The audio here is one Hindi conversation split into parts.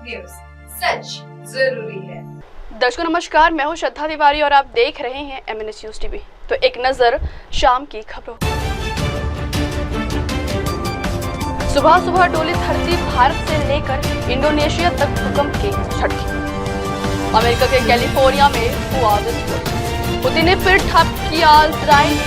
न्यूज, सच जरूरी है। दर्शकों नमस्कार, मैं हूं श्रद्धा तिवारी और आप देख रहे हैं MNS न्यूज टीवी। तो एक नजर शाम की खबरों। सुबह सुबह डोली धरती भारत से लेकर इंडोनेशिया तक भूकंप के झटके। अमेरिका के कैलिफोर्निया में हुआ विस्फोट। पुतिन ने फिर ठप किया इजराइल।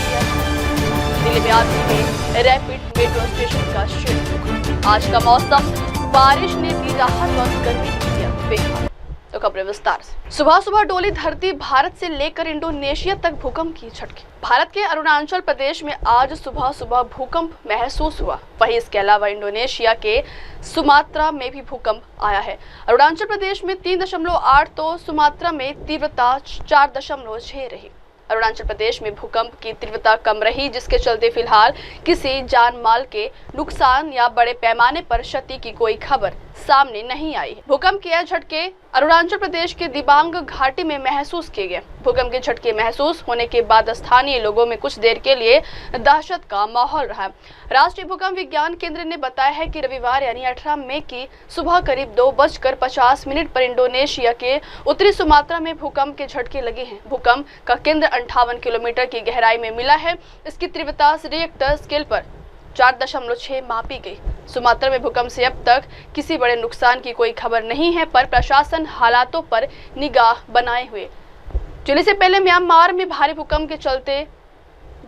दिल्ली में आज में रैपिड मेट्रो स्टेशन का शिल्प। आज का मौसम बारिश ने दी राहत और गर्मी ने किया बेहाल। तो खबरें विस्तार से। सुबह सुबह डोली धरती भारत से लेकर इंडोनेशिया तक भूकंप की झटके। भारत के अरुणाचल प्रदेश में आज सुबह सुबह भूकंप महसूस हुआ। वहीं इसके अलावा इंडोनेशिया के सुमात्रा में भी भूकंप आया है। अरुणाचल प्रदेश में 3.8 तो सुमात्रा में तीव्रता 4.6 रही। अरुणाचल प्रदेश में भूकंप की तीव्रता कम रही, जिसके चलते फिलहाल किसी जान माल के नुकसान या बड़े पैमाने पर क्षति की कोई खबर सामने नहीं आई है। भूकंप के झटके अरुणाचल प्रदेश के दिबांग घाटी में महसूस किए गए। भूकंप के झटके महसूस होने के बाद स्थानीय लोगों में कुछ देर के लिए दहशत का माहौल रहा। राष्ट्रीय भूकंप विज्ञान केंद्र ने बताया है कि रविवार यानी 18 मई की सुबह करीब 2:50 पर इंडोनेशिया के उत्तरी सुमात्रा में भूकंप के झटके लगे हैं। भूकंप का केंद्र 58 किलोमीटर की गहराई में मिला है। इसकी तीव्रता रिक्टर स्केल पर 4.6 मापी गई। सुमात्रा में भूकंप से अब तक किसी बड़े नुकसान की कोई खबर नहीं है, पर प्रशासन हालातों पर निगाह बनाए हुए। चिली से पहले म्यांमार में भारी भूकंप के चलते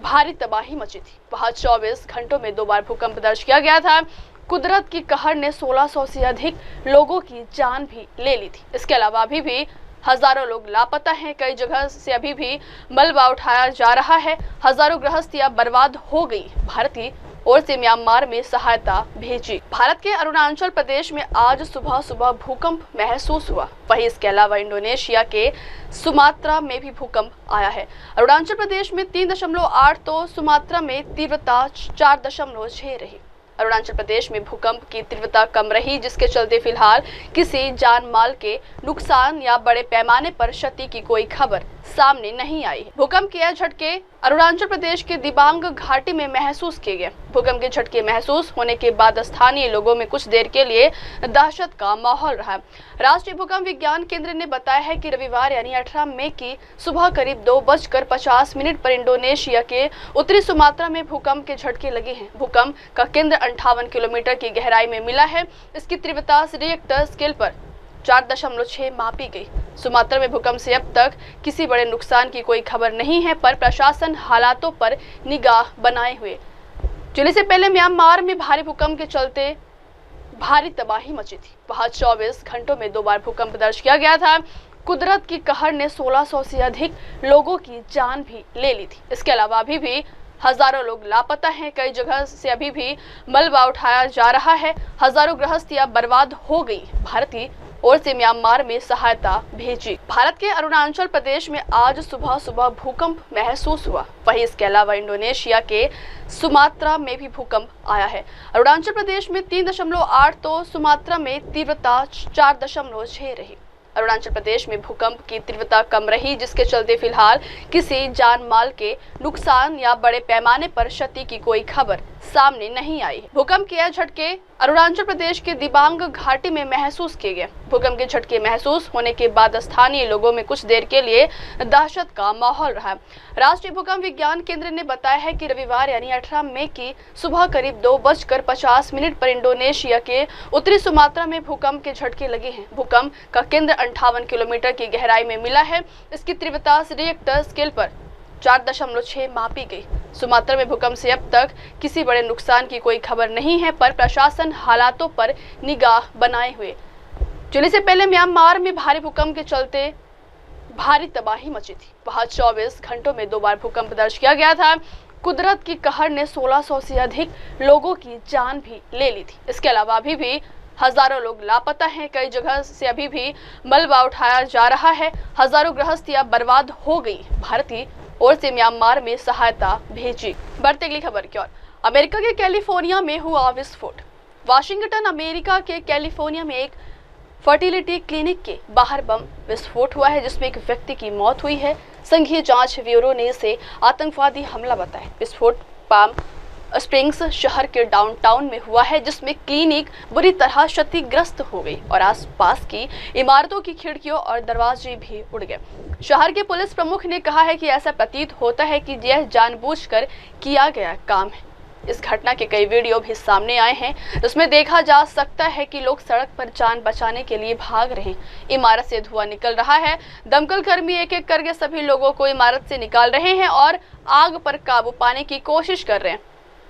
भारी तबाही मची थी। वहां 24 घंटों में 2 बार भूकंप दर्ज किया गया था। कुदरत की कहर ने 1600 से अधिक लोगों की जान भी ले ली थी। इसके अलावा अभी भी हजारों लोग लापता हैं। कई जगह से अभी भी मलबा उठाया जा रहा है। हजारों गृहस्थियां बर्बाद हो गई। भारतीय ओर से म्यांमार में सहायता भेजी। भारत के अरुणाचल प्रदेश में आज सुबह सुबह भूकंप महसूस हुआ। वहीं इसके अलावा इंडोनेशिया के सुमात्रा में भी भूकंप आया है। अरुणाचल प्रदेश में 3.8 तो सुमात्रा में तीव्रता 4.6 रही। अरुणाचल प्रदेश में भूकंप की तीव्रता कम रही, जिसके चलते फिलहाल किसी जान माल के नुकसान या बड़े पैमाने पर क्षति की कोई खबर सामने नहीं आई है। भूकंप के झटके अरुणाचल प्रदेश के दिबांग घाटी में महसूस किए गए। भूकंप के झटके महसूस होने के बाद स्थानीय लोगों में कुछ देर के लिए दहशत का माहौल रहा। राष्ट्रीय भूकंप विज्ञान केंद्र ने बताया है कि रविवार यानी 18 मई की सुबह करीब 2:50 पर इंडोनेशिया के उत्तरी सुमात्रा में भूकंप के झटके लगे हैं। भूकंप का केंद्र 58 किलोमीटर की गहराई में मिला है। इसकी तीव्रता रिक्टर स्केल पर 4.6 मापी गई। सुमात्रा में भूकंप से अब तक किसी बड़े नुकसान की कोई खबर नहीं है, पर प्रशासन हालातों पर निगाह बनाए हुए। चिली से पहले म्यांमार में भारी भूकंप के चलते भारी तबाही मची थी। वहां 24 घंटों में 2 बार भूकंप दर्ज किया गया था। कुदरत की कहर ने 1600 से अधिक लोगों की जान भी ले ली थी। इसके अलावा अभी भी हजारों लोग लापता हैं। कई जगह से अभी भी मलबा उठाया जा रहा है। हजारों गृहस्थियां बर्बाद हो गई। भारतीय ओर से म्यांमार में सहायता भेजी। भारत के अरुणाचल प्रदेश में आज सुबह सुबह भूकंप महसूस हुआ। वहीं इसके अलावा इंडोनेशिया के सुमात्रा में भी भूकंप आया है। अरुणाचल प्रदेश में 3.8 तो सुमात्रा में तीव्रता 4.6 रही। अरुणाचल प्रदेश में भूकंप की तीव्रता कम रही, जिसके चलते फिलहाल किसी जान माल के नुकसान या बड़े पैमाने पर क्षति की कोई खबर सामने नहीं आई है। भूकंप के झटके अरुणाचल प्रदेश के दिबांग घाटी में महसूस किए गए। भूकंप के झटके महसूस होने के बाद स्थानीय लोगों में कुछ देर के लिए दहशत का माहौल रहा। राष्ट्रीय भूकंप विज्ञान केंद्र ने बताया है कि रविवार यानी 18 मई की सुबह करीब 2:50 पर इंडोनेशिया के उत्तरी सुमात्रा में भूकंप के झटके लगे हैं। भूकंप का केंद्र 58 किलोमीटर की गहराई में मिला है। इसकी तीव्रता रिक्टर स्केल पर 4.6 मापी गई। सुमात्रा में भूकंप से अब तक किसी बड़े नुकसान की कोई खबर नहीं है, पर प्रशासन हालातों पर निगाह बनाए हुए। चिली से पहले म्यांमार में भारी भूकंप के चलते भारी तबाही मची थी। वहां 24 घंटों में 2 बार भूकंप दर्ज किया गया था। कुदरत की कहर ने 1600 से अधिक लोगों की जान भी ले ली थी। इसके अलावा अभी भी हजारों लोग लापता हैं। कई जगह से अभी भी मलबा उठाया जा रहा है। हजारों गृहस्थियां बर्बाद हो गई। भारतीय ओर से म्यांमार में सहायता भेजी। बढ़ते अगली खबर की ओर। अमेरिका के कैलिफोर्निया में हुआ विस्फोट। वाशिंगटन अमेरिका के कैलिफोर्निया में एक फर्टिलिटी क्लिनिक के बाहर बम विस्फोट हुआ है, जिसमें एक व्यक्ति की मौत हुई है। संघीय जांच ब्यूरो ने इसे आतंकवादी हमला बताया। विस्फोट पाम स्प्रिंग्स शहर के डाउनटाउन में हुआ है, जिसमें क्लिनिक बुरी तरह क्षतिग्रस्त हो गई और आसपास की इमारतों की खिड़कियों और दरवाजे भी उड़ गए। शहर के पुलिस प्रमुख ने कहा है कि ऐसा प्रतीत होता है कि यह जानबूझकर किया गया काम है। इस घटना के कई वीडियो भी सामने आए हैं, जिसमें देखा जा सकता है कि लोग सड़क पर जान बचाने के लिए भाग रहे हैं। इमारत से धुआं निकल रहा है। दमकल कर्मी एक एक करके सभी लोगों को इमारत से निकाल रहे हैं और आग पर काबू पाने की कोशिश कर रहे हैं।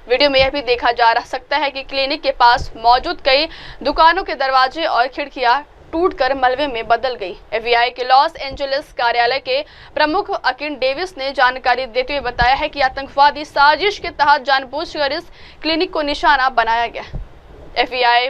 वीडियो में यह भी देखा जा सकता है कि क्लिनिक के पास मौजूद कई दुकानों के दरवाजे और खिड़कियां टूटकर मलबे में बदल गई। एफबीआई के लॉस एंजलिस कार्यालय के प्रमुख अकिन डेविस ने जानकारी देते हुए बताया है कि आतंकवादी साजिश के तहत जानबूझकर इस क्लिनिक को निशाना बनाया गया। एफबीआई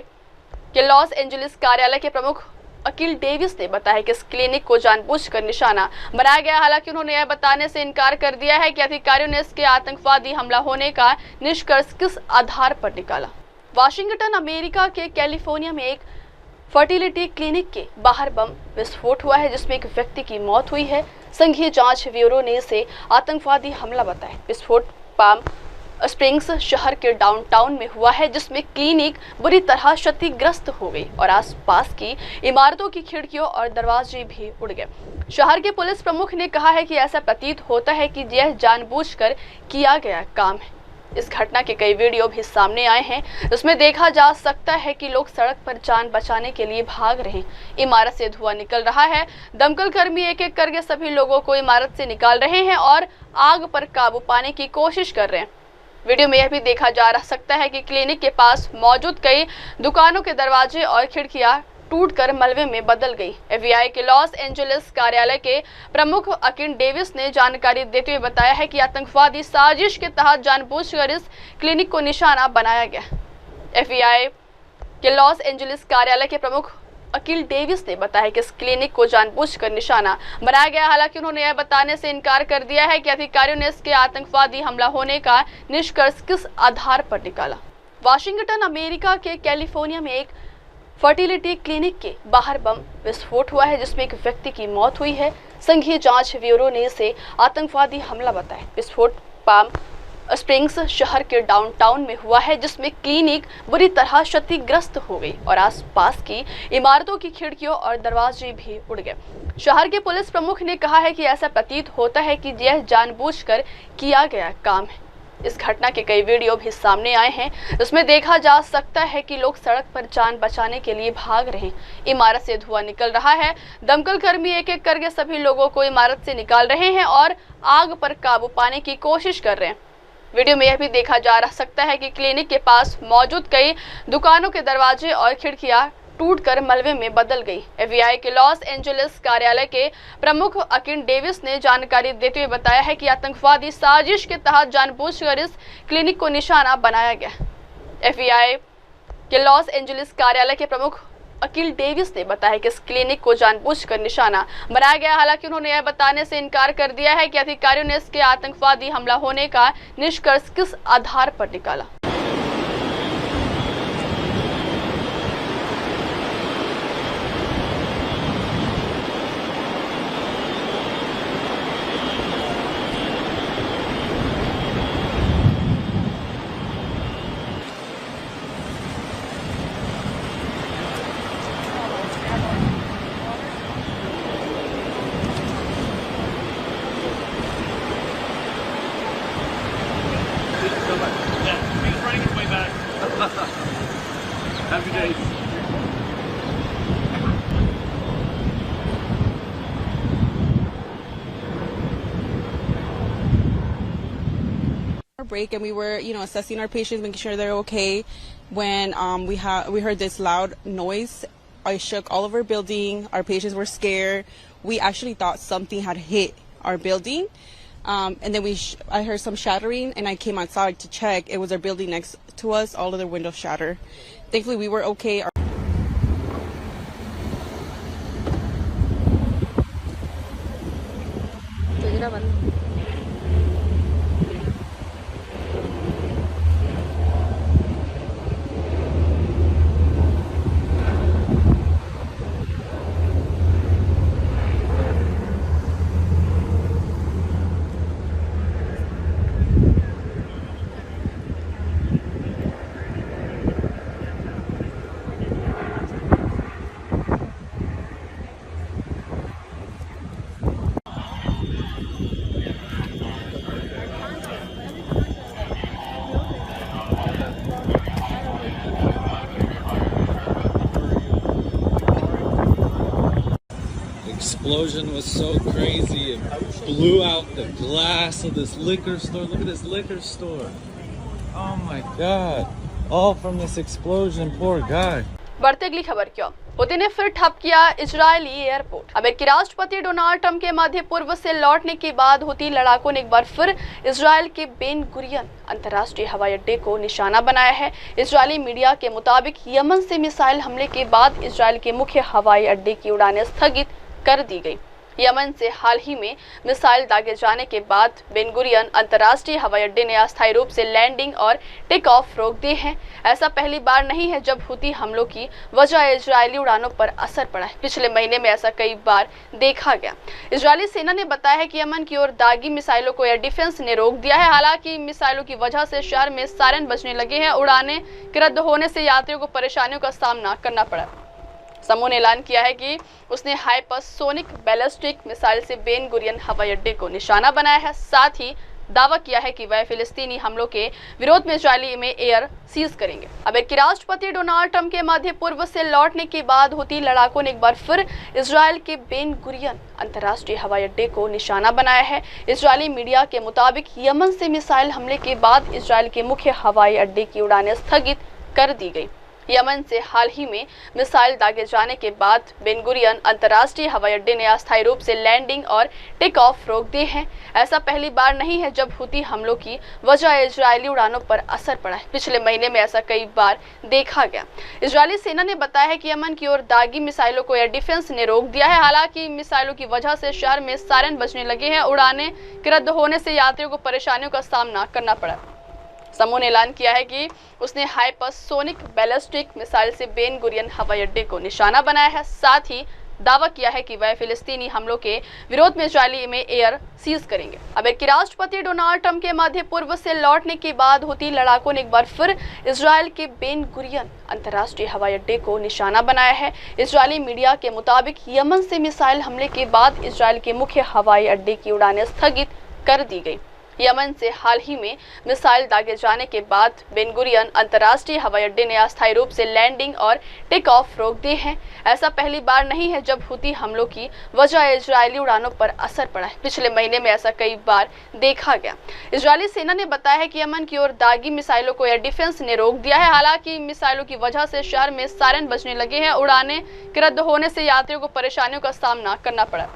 के लॉस एंजलिस कार्यालय के प्रमुख अकिल डेविस ने बताया कि इस क्लिनिक को जानबूझकर निशाना बनाया गया। हालांकि उन्होंने यह बताने से इनकार कर दिया है कि अधिकारियों ने इसके आतंकवादी हमला होने का निष्कर्ष किस आधार पर निकाला। वाशिंगटन अमेरिका के कैलिफोर्निया में एक फर्टिलिटी क्लिनिक के बाहर बम विस्फोट हुआ है, जिसमें एक व्यक्ति की मौत हुई है। संघीय जांच ब्यूरो ने इसे आतंकवादी हमला बताया। विस्फोट पाम स्प्रिंग्स शहर के डाउनटाउन में हुआ है, जिसमें क्लिनिक बुरी तरह क्षतिग्रस्त हो गई और आसपास की इमारतों की खिड़कियों और दरवाजे भी उड़ गए। शहर के पुलिस प्रमुख ने कहा है कि ऐसा प्रतीत होता है कि यह जानबूझकर किया गया काम है। इस घटना के कई वीडियो भी सामने आए हैं, जिसमें देखा जा सकता है कि लोग सड़क पर जान बचाने के लिए भाग रहे हैं। इमारत से धुआं निकल रहा है। दमकल कर्मी एक एक करके सभी लोगों को इमारत से निकाल रहे हैं और आग पर काबू पाने की कोशिश कर रहे हैं। वीडियो में यह भी देखा जा सकता है कि क्लिनिक के पास मौजूद कई दुकानों के दरवाजे और खिड़कियां टूटकर मलबे में बदल गई। एफबीआई के लॉस एंजलिस कार्यालय के प्रमुख अकिन डेविस ने जानकारी देते हुए बताया है कि आतंकवादी साजिश के तहत जानबूझकर इस क्लिनिक को निशाना बनाया गया। एफबीआई के लॉस एंजलिस कार्यालय के प्रमुख अकिल डेविस ने बताया कि इस क्लिनिक को जानबूझकर निशाना बनाया गया। हालांकि उन्होंने यह बताने से इनकार कर दिया है कि अधिकारियों ने इसके आतंकवादी हमला होने का निष्कर्ष किस आधार पर निकाला। वाशिंगटन अमेरिका के कैलिफोर्निया में एक फर्टिलिटी क्लिनिक के बाहर बम विस्फोट हुआ है, जिसमें एक व्यक्ति की मौत हुई है। संघीय जांच ब्यूरो ने इसे आतंकवादी हमला बताया। विस्फोट पाम स्प्रिंग्स शहर के डाउनटाउन में हुआ है, जिसमें क्लिनिक बुरी तरह क्षतिग्रस्त हो गई और आसपास की इमारतों की खिड़कियों और दरवाजे भी उड़ गए। शहर के पुलिस प्रमुख ने कहा है कि ऐसा प्रतीत होता है कि यह जानबूझकर किया गया काम है। इस घटना के कई वीडियो भी सामने आए हैं, जिसमें देखा जा सकता है कि लोग सड़क पर जान बचाने के लिए भाग रहे हैं। इमारत से धुआं निकल रहा है। दमकल कर्मी एक एक करके सभी लोगों को इमारत से निकाल रहे हैं और आग पर काबू पाने की कोशिश कर रहे हैं। वीडियो में यह भी देखा जा सकता है कि क्लिनिक के पास मौजूद कई दुकानों के दरवाजे और खिड़कियां टूटकर मलबे में बदल गई। एफबीआई के लॉस एंजलिस कार्यालय के प्रमुख अकिन डेविस ने जानकारी देते हुए बताया है कि आतंकवादी साजिश के तहत जानबूझकर इस क्लिनिक को निशाना बनाया गया। एफबीआई के लॉस एंजलिस कार्यालय के प्रमुख अकिल डेविस ने बताया कि इस क्लिनिक को जानबूझकर निशाना बनाया गया। हालांकि उन्होंने यह बताने से इनकार कर दिया है कि अधिकारियों ने इसके आतंकवादी हमला होने का निष्कर्ष किस आधार पर निकाला। Happy days. Our break, and we were, assessing our patients, making sure they're okay. When we heard this loud noise, I shook all of our building. Our patients were scared. We actually thought something had hit our building. And then I heard some shattering, and I came outside to check. It was our building next to us. All of the windows shattered. Thankfully, we were okay. explosion was so crazy. It blew out the glass of this liquor store. Look at this liquor store. Oh my God. All from this explosion. Poor guy. बढ़ते अगली खबर की ओर। हुती ने फिर ठप किया इजरायली एयरपोर्ट। अमेरिकी राष्ट्रपति डोनाल्ड ट्रंप के मध्य पूर्व से लौटने के बाद हुती लड़ाकों ने एक बार फिर इजरायल के बेन गुरियन अंतर्राष्ट्रीय हवाई अड्डे को निशाना बनाया है। इजरायली मीडिया के मुताबिक यमन से मिसाइल हमले के बाद इजरायल के मुख्य हवाई अड्डे की उड़ानें स्थगित कर दी गई। यमन से हाल ही में मिसाइल दागे जाने के बाद बेन गुरियन अंतर्राष्ट्रीय हवाई अड्डे ने अस्थायी रूप से लैंडिंग और टेक ऑफ रोक दिए हैं। ऐसा पहली बार नहीं है जब हुती हमलों की वजह इजरायली उड़ानों पर असर पड़ा है। पिछले महीने में ऐसा कई बार देखा गया। इजरायली सेना ने बताया है कि यमन की ओर दागी मिसाइलों को एयर डिफेंस ने रोक दिया है। हालांकि मिसाइलों की वजह से शहर में सायरन बजने लगे हैं। उड़ानें के रद्द होने से यात्रियों को परेशानियों का सामना करना पड़ा। समूह ने ऐलान किया है कि उसने हाइपरसोनिक बैलिस्टिक मिसाइल से बेन गुरियन हवाई अड्डे को निशाना बनाया है। साथ ही दावा किया है कि वह फिलिस्तीनी हमलों के विरोध में इजरायल में एयर सीज करेंगे। अमेरिकी राष्ट्रपति डोनाल्ड ट्रंप के मध्य पूर्व से लौटने के बाद हुती लड़ाकों ने एक बार फिर इजरायल के बेन गुरियन अंतर्राष्ट्रीय हवाई अड्डे को निशाना बनाया है। इजरायली मीडिया के मुताबिक यमन से मिसाइल हमले के बाद इजरायल के मुख्य हवाई अड्डे की उड़ानें स्थगित कर दी गई। यमन से हाल ही में मिसाइल दागे जाने के बाद बेन गुरियन अंतर्राष्ट्रीय हवाई अड्डे ने अस्थायी रूप से लैंडिंग और टेक ऑफ रोक दिए हैं। ऐसा पहली बार नहीं है जब हुती हमलों की वजह इजरायली उड़ानों पर असर पड़ा है। पिछले महीने में ऐसा कई बार देखा गया। इजरायली सेना ने बताया है कि यमन की ओर दागी मिसाइलों को एयर डिफेंस ने रोक दिया है। हालांकि मिसाइलों की वजह से शहर में सायरन बजने लगे हैं। उड़ानें के रद्द होने से यात्रियों को परेशानियों का सामना करना पड़ा। समूह ने ऐलान किया है कि उसने हाइपरसोनिक बैलिस्टिक मिसाइल से बेन गुरियन हवाई अड्डे को निशाना बनाया है। साथ ही दावा किया है कि वह फिलिस्तीनी हमलों के विरोध में इजरायल में एयर सीज करेंगे। अमेरिकी राष्ट्रपति डोनाल्ड ट्रंप के मध्य पूर्व से लौटने के बाद हुती लड़ाकों ने एक बार फिर इजरायल के बेन गुरियन अंतर्राष्ट्रीय हवाई अड्डे को निशाना बनाया है। इजरायली मीडिया के मुताबिक यमन से मिसाइल हमले के बाद इजरायल के मुख्य हवाई अड्डे की उड़ानें स्थगित कर दी गई। यमन से हाल ही में मिसाइल दागे जाने के बाद बेन गुरियन अंतर्राष्ट्रीय हवाई अड्डे ने अस्थायी रूप से लैंडिंग और टेक ऑफ रोक दिए हैं। ऐसा पहली बार नहीं है जब हुती हमलों की वजह इजरायली उड़ानों पर असर पड़ा है। पिछले महीने में ऐसा कई बार देखा गया। इजरायली सेना ने बताया है कि यमन की ओर दागी मिसाइलों को एयर डिफेंस ने रोक दिया है। हालांकि मिसाइलों की वजह से शहर में सायरन बजने लगे हैं। उड़ानें के रद्द होने से यात्रियों को परेशानियों का सामना करना पड़ा।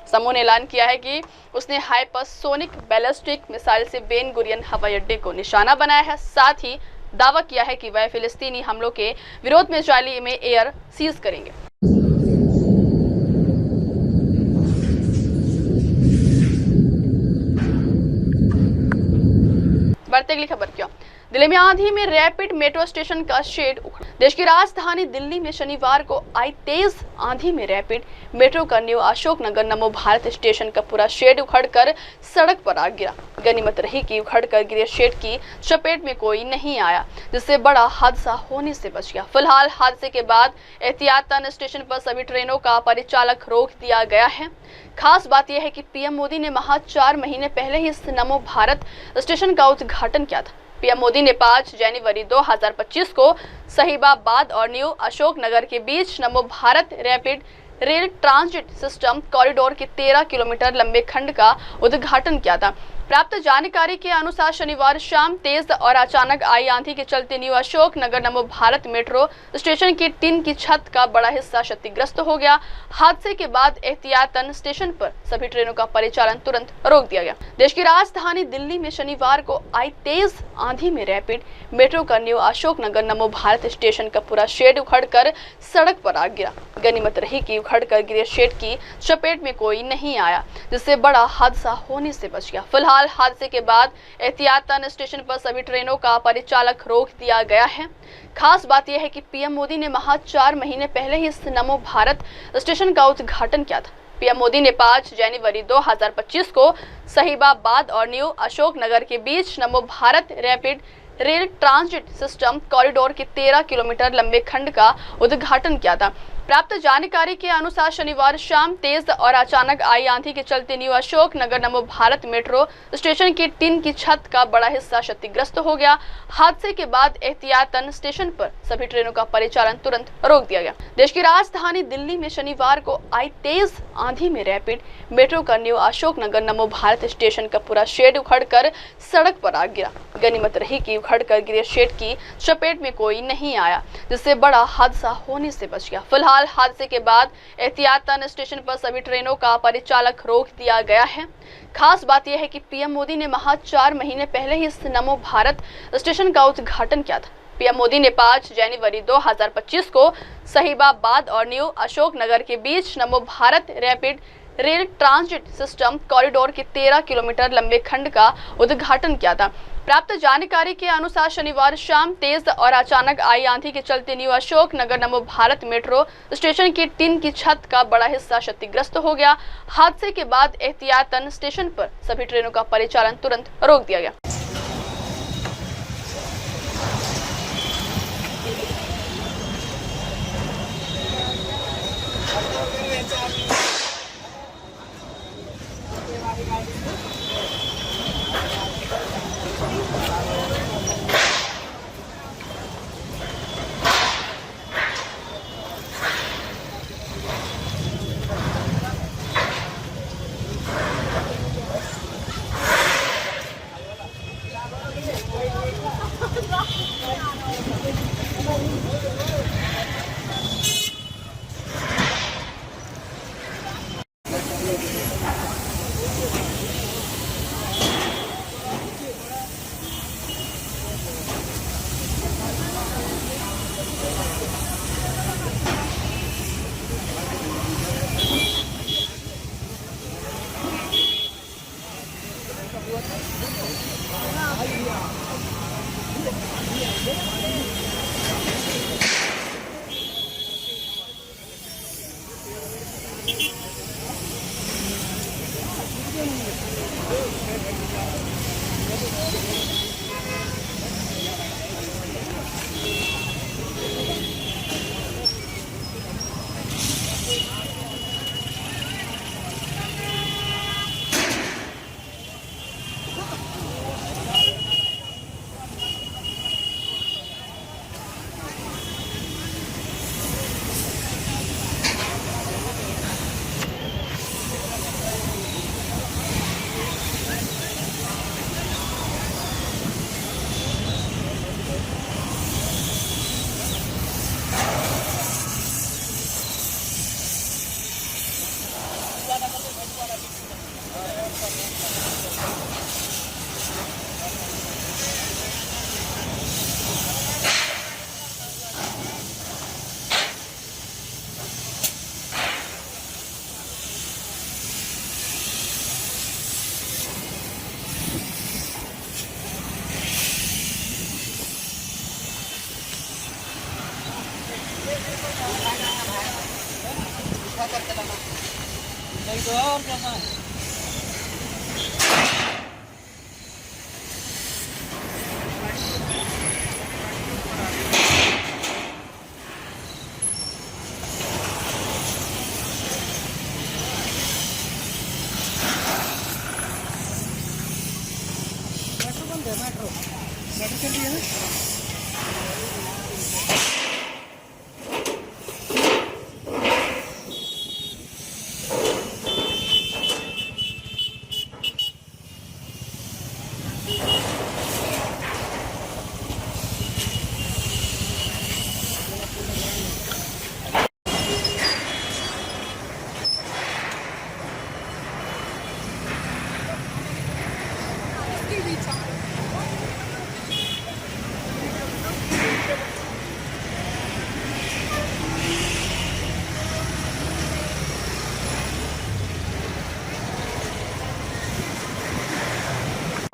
समूह ने ऐलान किया है कि उसने हाइपरसोनिक बैलिस्टिक मिसाइल से बेन गुरियन हवाई अड्डे को निशाना बनाया है। साथ ही दावा किया है कि वह फिलिस्तीनी हमलों के विरोध में इजरायल में एयर सीज करेंगे। बढ़ते अगली खबर क्या। दिल्ली में आंधी में रैपिड मेट्रो स्टेशन का शेड उखड़ा। देश की राजधानी दिल्ली में शनिवार को आई तेज आंधी में रैपिड मेट्रो का न्यू अशोक नगर नमो भारत स्टेशन का पूरा शेड उखड़कर सड़क पर आ गिरा। गनीमत रही कि उखड़कर गिरे शेड की चपेट में कोई नहीं आया, जिससे बड़ा हादसा होने से बच गया। फिलहाल हादसे के बाद एहतियातन स्टेशन पर सभी ट्रेनों का परिचालक रोक दिया गया है। खास बात यह है कि पीएम मोदी ने महज 4 महीने पहले ही इस नमो भारत स्टेशन का उद्घाटन किया था। पीएम मोदी ने 5 जनवरी 2025 को साहिबाबाद और न्यू अशोक नगर के बीच नमो Bharat rapid rail transit system corridor के 13 किलोमीटर लंबे खंड का उद्घाटन किया था। प्राप्त जानकारी के अनुसार शनिवार शाम तेज और अचानक आई आंधी के चलते न्यू अशोक नगर नमो भारत मेट्रो स्टेशन की टिन की छत का बड़ा हिस्सा क्षतिग्रस्त हो गया। हादसे के बाद एहतियातन स्टेशन पर सभी ट्रेनों का परिचालन तुरंत रोक दिया गया। देश की राजधानी दिल्ली में शनिवार को आई तेज आंधी में रैपिड मेट्रो का न्यू अशोक नगर नमो भारत स्टेशन का पूरा शेड उखड़कर सड़क पर आ गिरा। गनीमत रही कि उखड़कर गिरे शेड की चपेट में कोई नहीं आया, जिससे बड़ा हादसा होने से बच गया। फिलहाल हादसे के बाद एहतियातन स्टेशन पर सभी ट्रेनों का परिचालक रोक दिया गया है। खास बात यह है कि पीएम मोदी ने महज 4 महीने पहले ही इस नमो भारत स्टेशन का उद्घाटन किया था। पीएम मोदी ने 5 जनवरी 2025 को साहिबाबाद और न्यू अशोक नगर के बीच नमो Bharat rapid rail transit system corridor के 13 किलोमीटर लंबे खंड का उद्घाटन किया था। प्राप्त जानकारी के अनुसार शनिवार शाम तेज और अचानक आई आंधी के चलते न्यू अशोक नगर नमो भारत मेट्रो स्टेशन की टीन की छत का बड़ा हिस्सा क्षतिग्रस्त हो गया। हादसे के बाद एहतियातन स्टेशन पर सभी ट्रेनों का परिचालन तुरंत रोक दिया गया। देश की राजधानी दिल्ली में शनिवार को आई तेज आंधी में रैपिड मेट्रो का न्यू अशोक नगर नमो भारत स्टेशन का पूरा शेड उखड़कर सड़क पर आ गिरा। गनीमत रही कि उखड़कर गिरे शेड की चपेट में कोई नहीं आया, जिससे बड़ा हादसा होने से बच गया। फिलहाल हादसे के बाद एहतियातन स्टेशन पर सभी ट्रेनों का परिचालक रोक दिया गया है। खास बात यह है कि पीएम मोदी ने महज 4 महीने पहले ही इस नमो भारत स्टेशन का उद्घाटन किया था। पीएम मोदी ने 5 जनवरी 2025 को साहिबाबाद और न्यू अशोक नगर के बीच नमो Bharat rapid rail transit system corridor के 13 किलोमीटर लंबे खंड का उद्घाटन किया था। प्राप्त जानकारी के अनुसार शनिवार शाम तेज और अचानक आई आंधी के चलते न्यू अशोक नगर नमो भारत मेट्रो स्टेशन की टीन की छत का बड़ा हिस्सा क्षतिग्रस्त हो गया। हादसे के बाद एहतियातन स्टेशन पर सभी ट्रेनों का परिचालन तुरंत रोक दिया गया।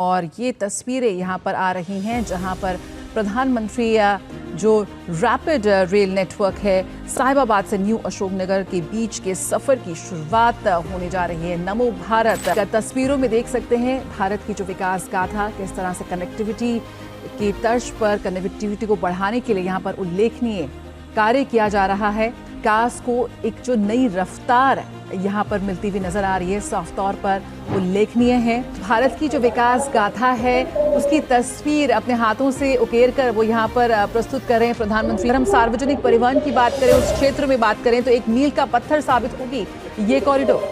और ये तस्वीरें यहाँ पर आ रही हैं जहाँ पर प्रधानमंत्री जो रैपिड रेल नेटवर्क है साहिबाबाद से न्यू अशोकनगर के बीच के सफ़र की शुरुआत होने जा रही है। नमो भारत का तस्वीरों में देख सकते हैं भारत की जो विकास गाथा किस तरह से कनेक्टिविटी की तर्ज पर कनेक्टिविटी को बढ़ाने के लिए यहाँ पर उल्लेखनीय कार्य किया जा रहा है। विकास को एक जो नई रफ्तार यहाँ पर मिलती हुई नजर आ रही है, साफ तौर पर उल्लेखनीय है। भारत की जो विकास गाथा है उसकी तस्वीर अपने हाथों से उकेर कर वो यहाँ पर प्रस्तुत कर रहे हैं प्रधानमंत्री। अगर हम सार्वजनिक परिवहन की बात करें, उस क्षेत्र में बात करें, तो एक मील का पत्थर साबित होगी ये कॉरिडोर।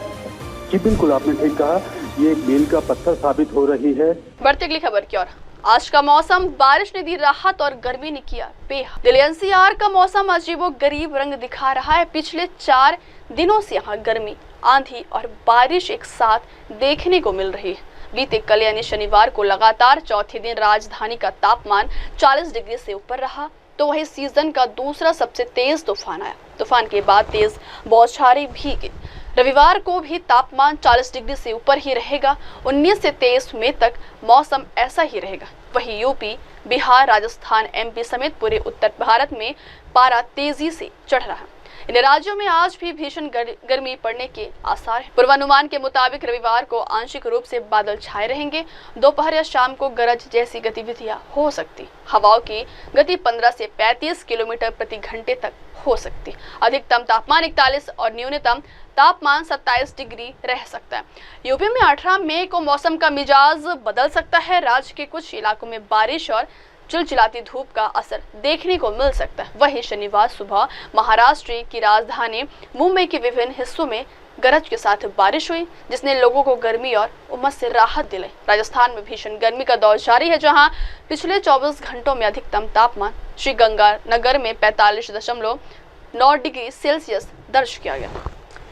जी बिल्कुल, आपने ठीक कहा, ये एक मील का पत्थर साबित हो रही है। बढ़ती अगली खबर की ओर। आज का मौसम, बारिश ने दी राहत और गर्मी ने किया बेहद। दिल्ली एनसीआर का मौसम अजीबो गरीब रंग दिखा रहा है। पिछले 4 दिनों से यहाँ गर्मी, आंधी और बारिश एक साथ देखने को मिल रही है। बीते कल यानी शनिवार को लगातार चौथे दिन राजधानी का तापमान 40 डिग्री से ऊपर रहा, तो वही सीजन का दूसरा सबसे तेज तूफान आया। तूफान के बाद तेज बौछारें भी गिरी। रविवार को भी तापमान 40 डिग्री से ऊपर ही रहेगा। 19 से 23 मई तक मौसम ऐसा ही रहेगा। वहीं यूपी, बिहार, राजस्थान, एमपी समेत पूरे उत्तर भारत में पारा तेजी से चढ़ रहा है। इन राज्यों में आज भी भीषण गर्मी पड़ने के आसार हैं। पूर्वानुमान के मुताबिक रविवार को आंशिक रूप से बादल छाए रहेंगे। दोपहर या शाम को गरज जैसी गतिविधियां हो सकती। हवाओं की गति 15 से 35 किलोमीटर प्रति घंटे तक हो सकती। अधिकतम तापमान 41 और न्यूनतम तापमान 27 डिग्री रह सकता है। यूपी में 18 मई को मौसम का मिजाज बदल सकता है। राज्य के कुछ इलाकों में बारिश और चिलचिलाती धूप का असर देखने को मिल सकता है। वहीं शनिवार सुबह महाराष्ट्र की राजधानी मुंबई के विभिन्न हिस्सों में गरज के साथ बारिश हुई, जिसने लोगों को गर्मी और उमस से राहत दिलाई। राजस्थान में भीषण गर्मी का दौर जारी है, जहां पिछले 24 घंटों में अधिकतम तापमान श्रीगंगानगर में 45.9 डिग्री सेल्सियस दर्ज किया गया।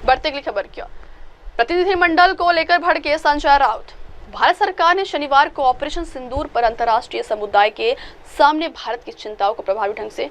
बढ़ती अगली खबर की ओर। प्रतिनिधिमंडल को लेकर भड़के संजय राउत। भारत सरकार ने शनिवार को ऑपरेशन सिंदूर पर अंतर्राष्ट्रीय समुदाय के सामने भारत की चिंताओं को प्रभावी ढंग से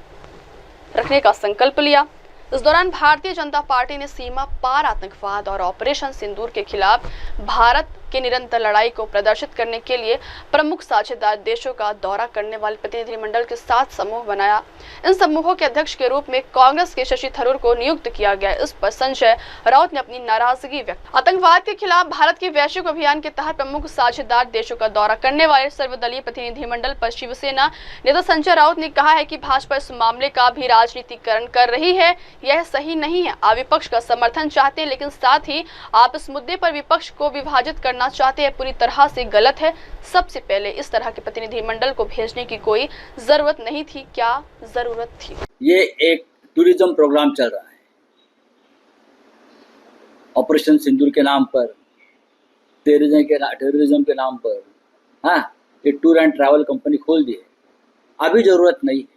रखने का संकल्प लिया। इस दौरान भारतीय जनता पार्टी ने सीमा पार आतंकवाद और ऑपरेशन सिंदूर के खिलाफ भारत की निरंतर लड़ाई को प्रदर्शित करने के लिए प्रमुख साझेदार देशों का दौरा करने वाले प्रतिनिधिमंडल के 7 समूह बनाया। इन समूहों के अध्यक्ष के रूप में कांग्रेस के शशि थरूर को नियुक्त किया गया। इस पर संजय राउत ने अपनी नाराजगी व्यक्त। आतंकवाद के खिलाफ भारत के वैश्विक अभियान के तहत प्रमुख साझेदार देशों का दौरा करने वाले सर्वदलीय प्रतिनिधिमंडल पर शिवसेना नेता संजय राउत ने कहा है कि भाजपा इस मामले का भी राजनीतिकरण कर रही है। यह सही नहीं है। आप विपक्ष का समर्थन चाहते हैं, लेकिन साथ ही आप इस मुद्दे पर विपक्ष को विभाजित करना चाहते हैं। पूरी तरह से गलत है। सबसे पहले इस तरह के प्रतिनिधिमंडल को भेजने की कोई जरूरत नहीं थी। क्या जरूरत थी? ये एक टूरिज्म प्रोग्राम चल रहा है ऑपरेशन सिंदूर के नाम पर, टेररिज्म के नाम पर। हाँ, ये टूर एंड ट्रैवल कंपनी खोल दी है। अभी जरूरत नहीं है।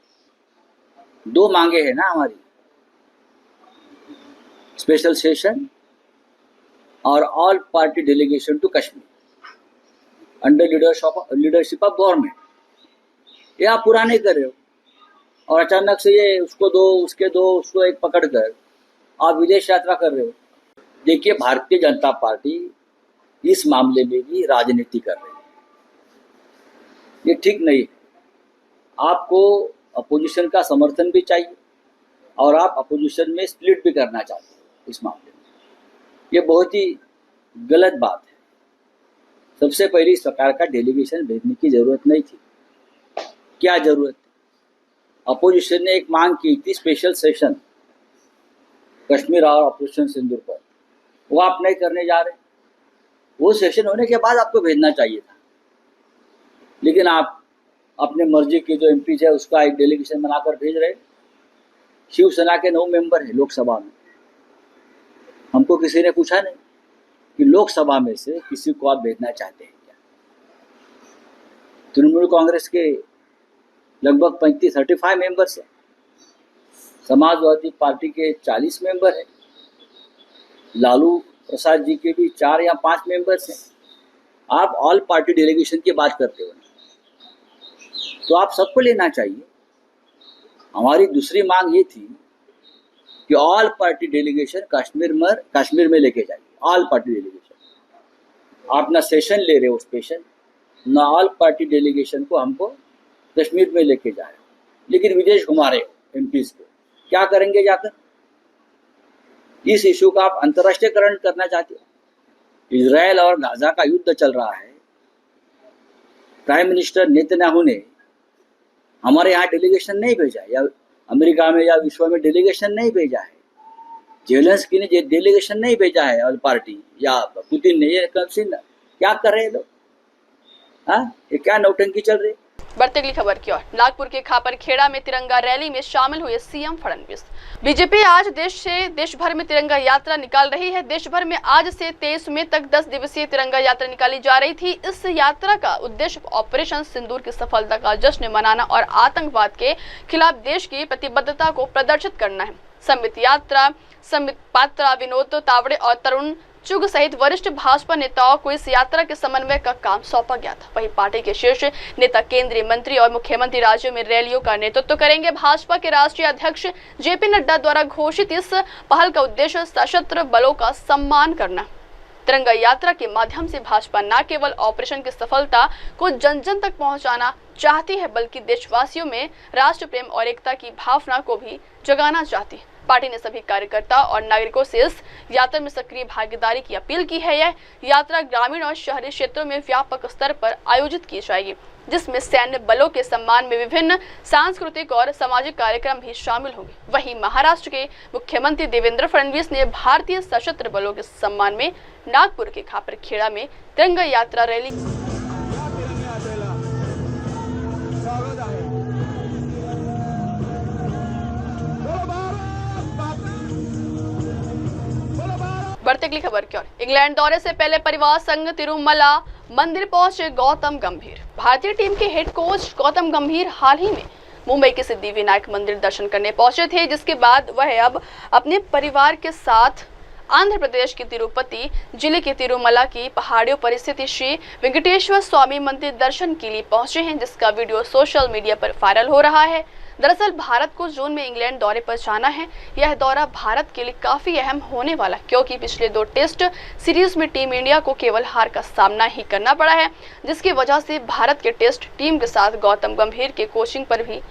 2 मांगे हैं ना हमारी, स्पेशल सेशन और all party delegation to Kashmir under leadership of government. ये आप पूरा नहीं कर रहे हो और अचानक से ये उसको दो, उसके दो, उसको एक पकड़ कर आप विदेश यात्रा कर रहे हो। देखिए, भारतीय जनता पार्टी इस मामले में भी राजनीति कर रही है। ये ठीक नहीं है। आपको अपोजिशन का समर्थन भी चाहिए और आप अपोजिशन में स्प्लिट भी करना चाहते हो इस मामले में। ये बहुत ही गलत बात है। सबसे पहले सरकार का डेलीगेशन भेजने की जरूरत नहीं थी। क्या जरूरत थी? अपोजिशन ने एक मांग की थी, स्पेशल सेशन कश्मीर और ऑपरेशन सिंदूर पर। वो आप नहीं करने जा रहे। वो सेशन होने के बाद आपको भेजना चाहिए था, लेकिन आप अपने मर्जी के जो एमपी है उसका एक डेलीगेशन बनाकर भेज रहे। शिवसेना के 9 मेंबर है लोकसभा में। हमको किसी ने पूछा नहीं कि लोकसभा में से किसी को आप भेजना चाहते हैं क्या। तृणमूल कांग्रेस के लगभग 35 मेंबर्स हैं। समाजवादी पार्टी के 40 मेंबर हैं। लालू प्रसाद जी के भी 4 या 5 मेंबर्स हैं। आप ऑल पार्टी डेलीगेशन की बात करते हो, तो आप सबको लेना चाहिए। हमारी दूसरी मांग ये थी कि ऑल पार्टी डेलीगेशन कश्मीर में लेके जाइए। ऑल पार्टी डेलीगेशन आप ना सेशन ले रहे हो स्पेशल, ना ऑल पार्टी डेलीगेशन को हमको कश्मीर में लेके जा रहे हो, लेकिन विदेश घुमा रहे हो एमपीज को। क्या करेंगे जाकर? इस इशू का आप अंतर्राष्ट्रीयकरण करना चाहते हो। इजराइल और गाजा का युद्ध चल रहा है। प्राइम मिनिस्टर नेतन्याहू ने हमारे यहाँ डेलीगेशन नहीं भेजा, या अमेरिका में या विश्व में डेलीगेशन नहीं भेजा है। जेलेंस्की ने डेलीगेशन नहीं भेजा है और पार्टी या पुतिन ने, ये क्या कर रहे हैं लोग? हाँ, ये क्या नौटंकी चल रही है? बढ़ते अगली खबर की ओर। नागपुर के खापरखेड़ा में तिरंगा रैली में शामिल हुए सीएम फडणवीस। बीजेपी आज देश भर में तिरंगा यात्रा निकाल रही है। देश भर में आज से 23 मई तक 10 दिवसीय तिरंगा यात्रा निकाली जा रही थी। इस यात्रा का उद्देश्य ऑपरेशन सिंदूर की सफलता का जश्न मनाना और आतंकवाद के खिलाफ देश की प्रतिबद्धता को प्रदर्शित करना है। संबित पात्रा, विनोद तावड़े और तरुण चुग सहित वरिष्ठ भाजपा नेताओं को इस यात्रा के समन्वय का काम सौंपा गया था। वहीं पार्टी के शीर्ष नेता, केंद्रीय मंत्री और मुख्यमंत्री राज्यों में रैलियों का नेतृत्व करेंगे। भाजपा के राष्ट्रीय अध्यक्ष जेपी नड्डा द्वारा घोषित इस पहल का उद्देश्य सशस्त्र बलों का सम्मान करना। तिरंगा यात्रा के माध्यम से भाजपा न केवल ऑपरेशन की सफलता को जन जन तक पहुंचाना चाहती है, बल्कि देशवासियों में राष्ट्र प्रेम और एकता की भावना को भी जगाना चाहती है। पार्टी ने सभी कार्यकर्ता और नागरिकों से इस यात्रा में सक्रिय भागीदारी की अपील की है। यह यात्रा ग्रामीण और शहरी क्षेत्रों में व्यापक स्तर पर आयोजित की जाएगी, जिसमें सैन्य बलों के सम्मान में विभिन्न सांस्कृतिक और सामाजिक कार्यक्रम भी शामिल होंगे। वहीं महाराष्ट्र के मुख्यमंत्री देवेंद्र फडणवीस ने भारतीय सशस्त्र बलों के सम्मान में नागपुर के खापरखेड़ा में तिरंगा यात्रा रैली बढ़ते अगली खबर की ओर। इंग्लैंड दौरे से पहले परिवार संग तिरुमला मंदिर पहुंचे गौतम गंभीर। भारतीय टीम के हेड कोच गौतम गंभीर हाल ही में मुंबई के सिद्धि विनायक मंदिर दर्शन करने पहुंचे थे, जिसके बाद वह अब अपने परिवार के साथ आंध्र प्रदेश के तिरुपति जिले के तिरुमला की पहाड़ियों पर स्थित श्री वेंकटेश्वर स्वामी मंदिर दर्शन के लिए पहुंचे हैं, जिसका वीडियो सोशल मीडिया पर वायरल हो रहा है। दरअसल भारत को जून में इंग्लैंड दौरे पर जाना है। यह दौरा भारत के लिए काफी अहम होने वाला, क्योंकि पिछले 2 टेस्ट सीरीज में टीम इंडिया को केवल हार का सामना ही करना पड़ा है, जिसकी वजह से भारत के टेस्ट टीम के साथ गौतम गंभीर के कोचिंग पर भी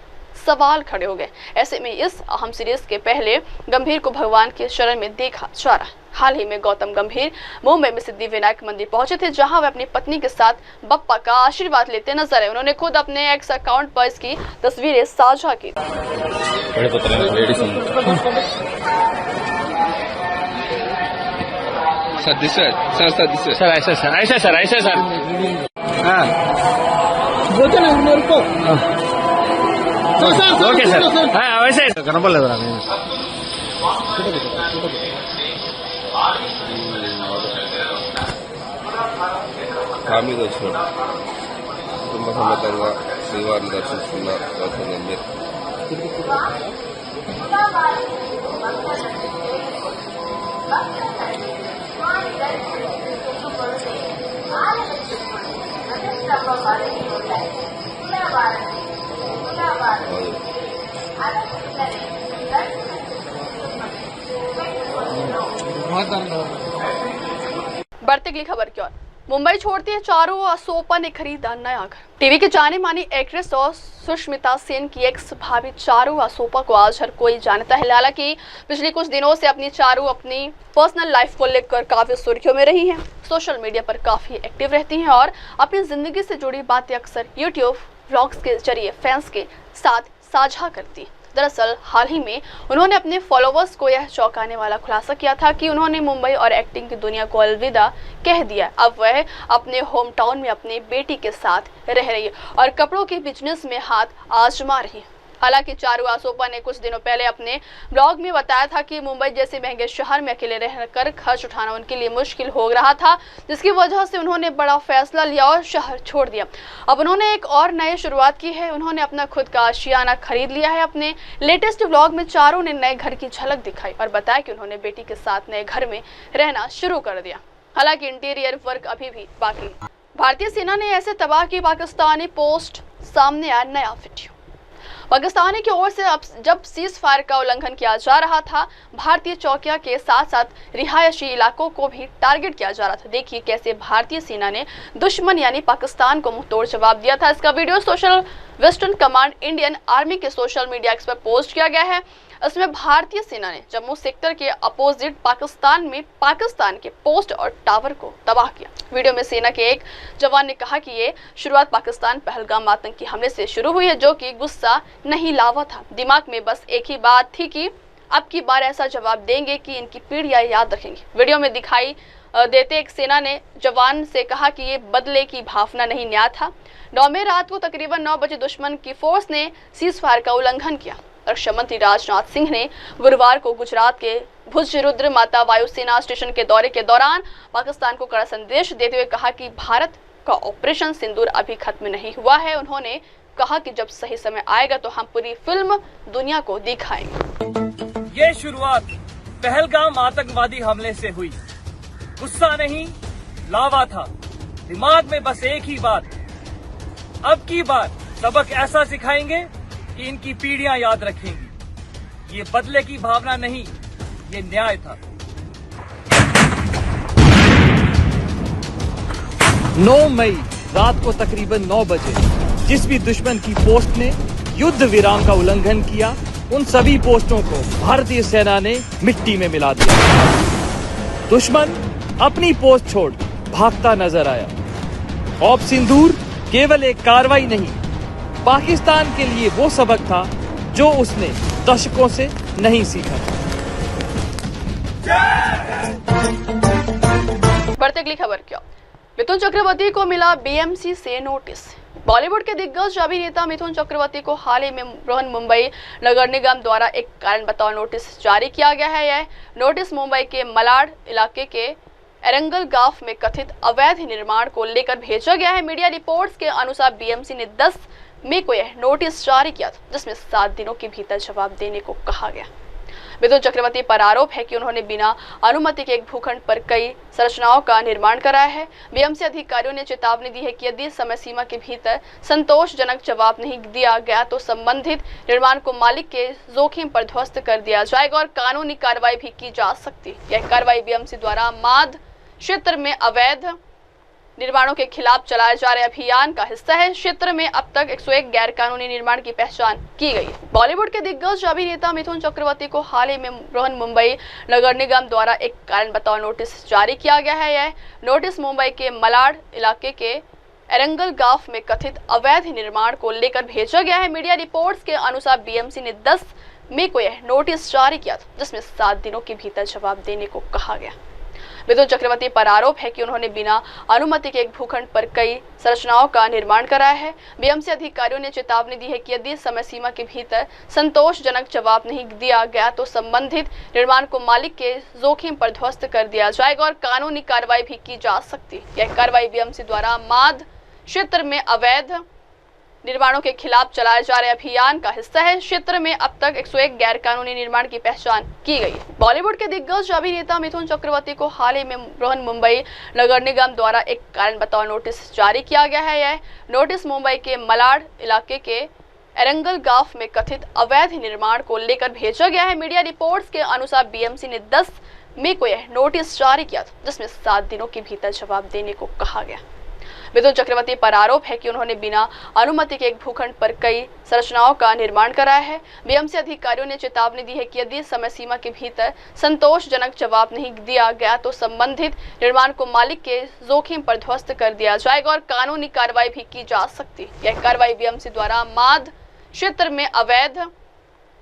सवाल खड़े हो गए। ऐसे में इस अहम सीरीज के पहले गंभीर को भगवान के शरण में देखा जा रहा है। हाल ही में गौतम गंभीर मुंबई में सिद्धि विनायक मंदिर पहुंचे थे, जहां वे अपनी पत्नी के साथ बप्पा का आशीर्वाद लेते नजर आए। उन्होंने खुद अपने एक्स अकाउंट पर इसकी तस्वीरें साझा की। ఓకే సార్ వయసు కనపడలేదు ఫ్యామిలీగా వచ్చినాడు కుటుంబ సమేతంగా శ్రీవారిని దర్శిస్తున్న గౌతమ్ గంభీర్. बढ़ती अगली खबर की ओर। मुंबई छोड़ती है चारू असोपा ने खरीदा नया घर। टीवी की जाने मानी एक्ट्रेस और सुष्मिता सेन की एक्स भाभी चारू असोपा को आज हर कोई जानता है। हालांकि पिछले कुछ दिनों से चारू अपनी पर्सनल लाइफ को लेकर काफी सुर्खियों में रही हैं। सोशल मीडिया पर काफी एक्टिव रहती हैं और अपनी जिंदगी से जुड़ी बातें अक्सर यूट्यूब व्लॉग्स के जरिए फैंस के साथ साझा करती हैं। दरअसल हाल ही में उन्होंने अपने फॉलोवर्स को यह चौंकाने वाला खुलासा किया था कि उन्होंने मुंबई और एक्टिंग की दुनिया को अलविदा कह दिया। अब वह अपने होम टाउन में अपनी बेटी के साथ रह रही है और कपड़ों के बिजनेस में हाथ आजमा रही है। हालांकि चारू असोपा ने कुछ दिनों पहले अपने ब्लॉग में बताया था कि मुंबई जैसे महंगे शहर में अकेले रहकर खर्च उठाना उनके लिए मुश्किल हो रहा था, जिसकी वजह से उन्होंने बड़ा फैसला लिया और शहर छोड़ दिया। अब उन्होंने एक और नई शुरुआत की है। उन्होंने अपना खुद का आशियाना खरीद लिया है। अपने लेटेस्ट ब्लॉग में चारू ने नए घर की झलक दिखाई और बताया कि उन्होंने बेटी के साथ नए घर में रहना शुरू कर दिया। हालांकि इंटीरियर वर्क अभी भी बाकी। भारतीय सेना ने ऐसे तबाह की पाकिस्तानी पोस्ट सामने आया नया वीडियो। पाकिस्तानी की ओर से अब जब सीज फायर का उल्लंघन किया जा रहा था, भारतीय चौकिया के साथ साथ रिहायशी इलाकों को भी टारगेट किया जा रहा था। देखिए कैसे भारतीय सेना ने दुश्मन यानी पाकिस्तान को मुंहतोड़ जवाब दिया था। इसका video social western command Indian army के सोशल मीडिया एक्स पर पोस्ट किया गया है। इसमें भारतीय सेना ने जम्मू सेक्टर के अपोजिट पाकिस्तान के पोस्ट और टावर को तबाह किया। वीडियो में सेना के एक जवान ने कहा कि ये शुरुआत पाकिस्तान पहलगाम आतंकी हमले से शुरू हुई है, जो कि गुस्सा नहीं लावा था। दिमाग में बस एक ही बात थी कि अब की बार ऐसा जवाब देंगे कि इनकी पीढ़ियां याद रखेंगी। वीडियो में दिखाई देते एक सेना ने जवान से कहा कि ये बदले की भावना नहीं, न्याय था। 9 मई रात को तकरीबन 9 बजे दुश्मन की फोर्स ने सीज फायर का उल्लंघन किया। रक्षा मंत्री राजनाथ सिंह ने गुरुवार को गुजरात के भुज रुद्र माता वायुसेना स्टेशन के दौरे के दौरान पाकिस्तान को कड़ा संदेश देते हुए कहा कि भारत का ऑपरेशन सिंदूर अभी खत्म नहीं हुआ है। उन्होंने कहा कि जब सही समय आएगा तो हम पूरी फिल्म दुनिया को दिखाएंगे। ये शुरुआत पहलगाम आतंकवादी हमले से हुई। गुस्सा नहीं, लावा था। दिमाग में बस एक ही बात, अब की बार सबक ऐसा सिखाएंगे कि इनकी पीढ़ियां याद रखेंगी। ये बदले की भावना नहीं, ये न्याय था। 9 मई रात को तकरीबन 9 बजे जिस भी दुश्मन की पोस्ट ने युद्ध विराम का उल्लंघन किया, उन सभी पोस्टों को भारतीय सेना ने मिट्टी में मिला दिया। दुश्मन अपनी पोस्ट छोड़ भागता नजर आया। ऑप सिंदूर केवल एक कार्रवाई नहीं, पाकिस्तान के लिए वो सबक था जो उसने दशकों से नहीं सीखा। बढ़ते अगली खबर क्या, मिथुन चक्रवर्ती को मिला बीएमसी से नोटिस। बॉलीवुड के दिग्गज अभिनेता मिथुन चक्रवर्ती को हाल ही में बृहन्मुंबई नगर निगम द्वारा एक कारण बताओ नोटिस जारी किया गया है। यह नोटिस मुंबई के मलाड इलाके के एरंगल गांव में कथित अवैध निर्माण को लेकर भेजा गया है। मीडिया रिपोर्ट्स के अनुसार बीएमसी ने 10 मई को यह नोटिस जारी किया था, जिसमें 7 दिनों के भीतर जवाब देने को कहा गया। मिथुन चक्रवर्ती पर आरोप है कि उन्होंने बिना अनुमति के एक भूखंड पर कई संरचनाओं का निर्माण कराया है। बीएमसी अधिकारियों ने चेतावनी दी है कि यदि समय सीमा के भीतर संतोषजनक जवाब नहीं दिया गया तो संबंधित निर्माण को मालिक के जोखिम पर ध्वस्त कर दिया जाएगा और कानूनी कार्रवाई भी की जा सकती है। यह कार्रवाई बीएमसी द्वारा माद क्षेत्र में अवैध निर्माणों के खिलाफ चलाए जा रहे अभियान का हिस्सा है। क्षेत्र में अब तक 101 गैर कानूनी निर्माण की पहचान की गई है। बॉलीवुड के दिग्गज अभिनेता मिथुन चक्रवर्ती को हाल ही में बृहन्मुंबई नगर निगम द्वारा एक कारण बताओ नोटिस जारी किया गया है। यह नोटिस मुंबई के मलाड इलाके के एरंगल गांव में कथित अवैध निर्माण को लेकर भेजा गया है। मीडिया रिपोर्ट्स के अनुसार बीएमसी ने 10 मई को यह नोटिस जारी किया था, जिसमें 7 दिनों के भीतर जवाब देने को कहा गया। मिथुन चक्रवर्ती पर आरोप है कि उन्होंने बिना अनुमति के एक भूखंड पर कई संरचनाओं का निर्माण कराया है। बीएमसी अधिकारियों ने चेतावनी दी है कि यदि समय सीमा के भीतर संतोषजनक जवाब नहीं दिया गया तो संबंधित निर्माण को मालिक के जोखिम पर ध्वस्त कर दिया जाएगा और कानूनी कार्रवाई भी की जा सकती है। यह कार्रवाई बीएमसी द्वारा माद क्षेत्र में अवैध निर्माणों के खिलाफ चलाए जा रहे अभियान का हिस्सा है। क्षेत्र में अब तक 101 गैर कानूनी निर्माण की पहचान की गई है। बॉलीवुड के दिग्गज अभिनेता मिथुन चक्रवर्ती को हाल ही में बृहन्मुंबई नगर निगम द्वारा एक कारण बताओ नोटिस जारी किया गया है। यह नोटिस मुंबई के मलाड इलाके के एरंगल गांव में कथित अवैध निर्माण को लेकर भेजा गया है। मीडिया रिपोर्ट्स के अनुसार बीएमसी ने 10 मई को यह नोटिस जारी किया था, जिसमें 7 दिनों के भीतर जवाब देने को कहा गया। मिथुन चक्रवर्ती पर आरोप है कि उन्होंने बिना अनुमति के एक भूखंड पर कई संरचनाओं का निर्माण कराया है। बीएमसी अधिकारियों ने चेतावनी दी है कि यदि समय सीमा के भीतर संतोषजनक जवाब नहीं दिया गया तो संबंधित निर्माण को मालिक के जोखिम पर ध्वस्त कर दिया जाएगा और कानूनी कार्रवाई भी की जा सकती है। यह कार्रवाई बीएमसी द्वारा माद क्षेत्र में अवैध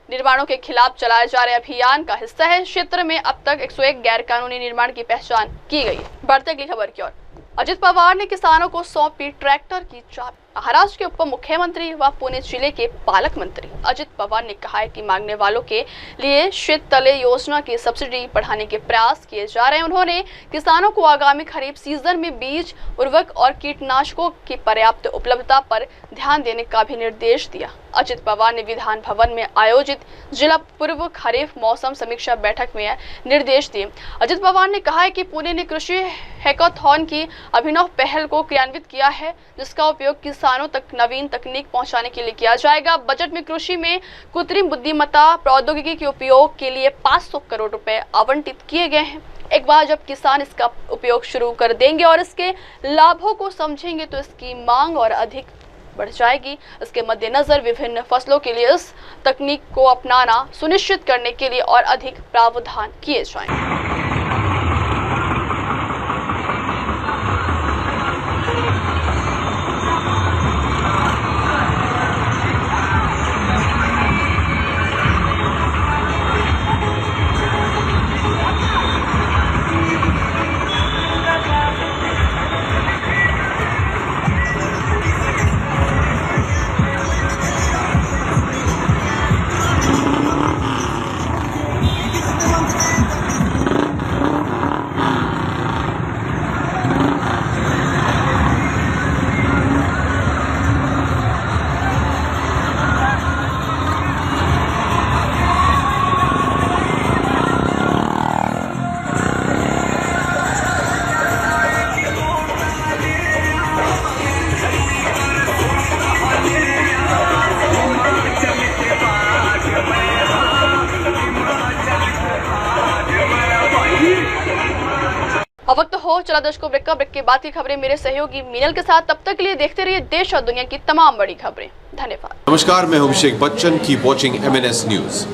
निर्माणों के खिलाफ चलाए जा रहे अभियान का हिस्सा है। क्षेत्र में अब तक 101 गैर कानूनी निर्माण की पहचान की गई है। बढ़ते अगली खबर की ओर, अजित पवार ने किसानों को सौंपी ट्रैक्टर की चाबी। महाराष्ट्र के उप मुख्यमंत्री व पुणे जिले के पालक मंत्री अजित पवार ने कहा है कि मांगने वालों के लिए शीततले योजना की सब्सिडी बढ़ाने के प्रयास किए जा रहे हैं। उन्होंने किसानों को आगामी खरीफ सीजन में बीज, उर्वरक और कीटनाशकों की पर्याप्त उपलब्धता पर ध्यान देने का भी निर्देश दिया। अजित पवार ने विधान भवन में आयोजित जिला पूर्व खरीफ मौसम समीक्षा बैठक में निर्देश दिए। अजित पवार ने कहा है कि पुणे ने कृषि हैकाथॉन की अभिनव पहल को क्रियान्वित किया है, जिसका उपयोग किसानों तक नवीन तकनीक पहुंचाने के लिए किया जाएगा। बजट में कृषि में कृत्रिम बुद्धिमत्ता प्रौद्योगिकी के उपयोग के लिए 500 करोड़ रुपए आवंटित किए गए हैं। एक बार जब किसान इसका उपयोग शुरू कर देंगे और इसके लाभों को समझेंगे तो इसकी मांग और अधिक बढ़ जाएगी। इसके मद्देनजर विभिन्न फसलों के लिए इस तकनीक को अपनाना सुनिश्चित करने के लिए और अधिक प्रावधान किए जाएंगे। चला दर्शकों ब्रेक के बाद की खबरें मेरे सहयोगी मीनल के साथ। तब तक के लिए देखते रहिए देश और दुनिया की तमाम बड़ी खबरें। धन्यवाद। नमस्कार, मैं Abhishek Bachchan. Keep watching MNS news.